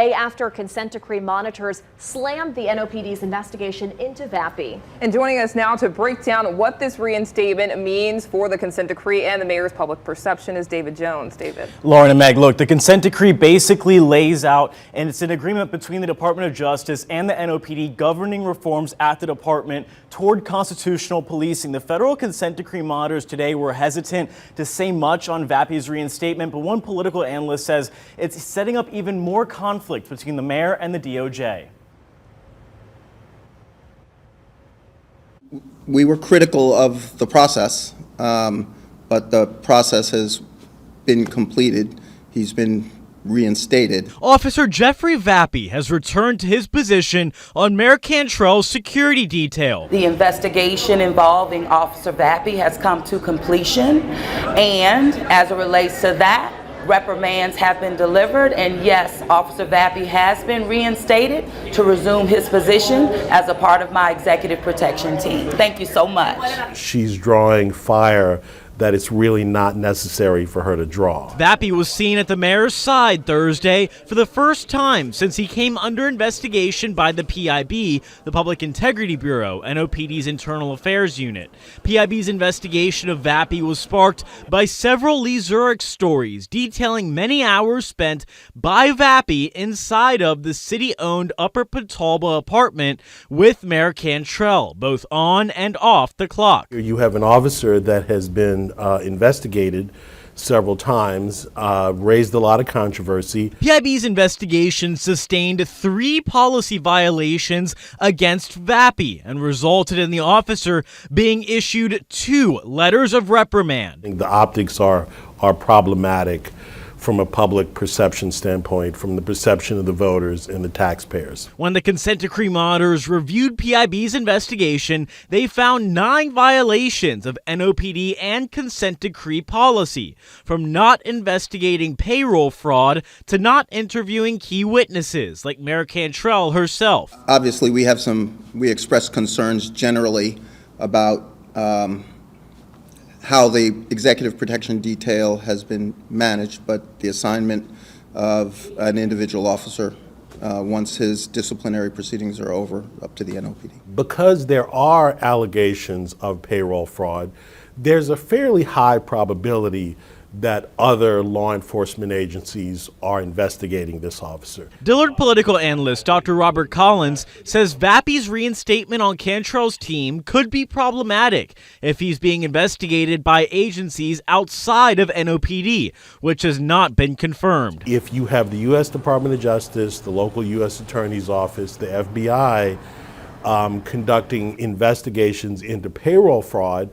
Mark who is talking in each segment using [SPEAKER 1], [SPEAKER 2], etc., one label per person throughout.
[SPEAKER 1] After consent decree monitors slammed the NOPD's investigation into Vappie.
[SPEAKER 2] And joining us now to break down what this reinstatement means for the consent decree and the mayor's public perception is David Jones. David.
[SPEAKER 3] Lauren and Meg, look, the consent decree basically lays out, and it's an agreement between the Department of Justice and the NOPD governing reforms at the department toward constitutional policing. The federal consent decree monitors today were hesitant to say much on Vappie's reinstatement, but one political analyst says it's setting up even more conflict between the mayor and the DOJ.
[SPEAKER 4] We were critical of the process, but the process has been completed. He's been reinstated.
[SPEAKER 5] Officer Jeffrey Vappie has returned to his position on Mayor Cantrell's security detail.
[SPEAKER 6] The investigation involving Officer Vappie has come to completion, and as it relates to that, reprimands have been delivered, and yes, Officer Vappie has been reinstated to resume his position as a part of my executive protection team. Thank you so much.
[SPEAKER 7] She's drawing fire that it's really not necessary for her to draw.
[SPEAKER 5] Vappie was seen at the mayor's side Thursday for the first time since he came under investigation by the PIB, the Public Integrity Bureau, NOPD's Internal Affairs Unit. PIB's investigation of Vappie was sparked by several Lee Zurik stories detailing many hours spent by Vappie inside of the city-owned Upper Pontalba apartment with Mayor Cantrell, both on and off the clock.
[SPEAKER 7] You have an officer that has been investigated several times, raised a lot of controversy.
[SPEAKER 5] PIB's investigation sustained 3 policy violations against Vappie and resulted in the officer being issued 2 letters of reprimand.
[SPEAKER 7] The optics are problematic from a public perception standpoint, from the perception of the voters and the taxpayers.
[SPEAKER 5] When the consent decree monitors reviewed PIB's investigation, they found 9 violations of NOPD and consent decree policy, from not investigating payroll fraud to not interviewing key witnesses, like Mayor Cantrell herself.
[SPEAKER 4] Obviously, we expressed concerns generally about how the executive protection detail has been managed, but the assignment of an individual officer once his disciplinary proceedings are over, up to the NOPD.
[SPEAKER 7] Because there are allegations of payroll fraud, there's a fairly high probability that other law enforcement agencies are investigating this officer.
[SPEAKER 5] Dillard political analyst Dr. Robert Collins says Vappie's reinstatement on Cantrell's team could be problematic if he's being investigated by agencies outside of NOPD, which has not been confirmed.
[SPEAKER 7] If you have the U.S. Department of Justice, the local U.S. Attorney's Office, the FBI conducting investigations into payroll fraud,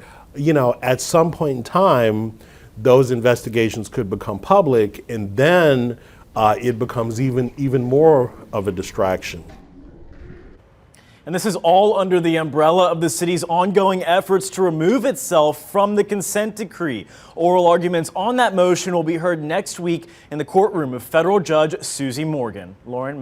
[SPEAKER 7] at some point in time, those investigations could become public, and then it becomes even more of a distraction.
[SPEAKER 3] And this is all under the umbrella of the city's ongoing efforts to remove itself from the consent decree. Oral arguments on that motion will be heard next week in the courtroom of federal judge Susie Morgan. Lauren.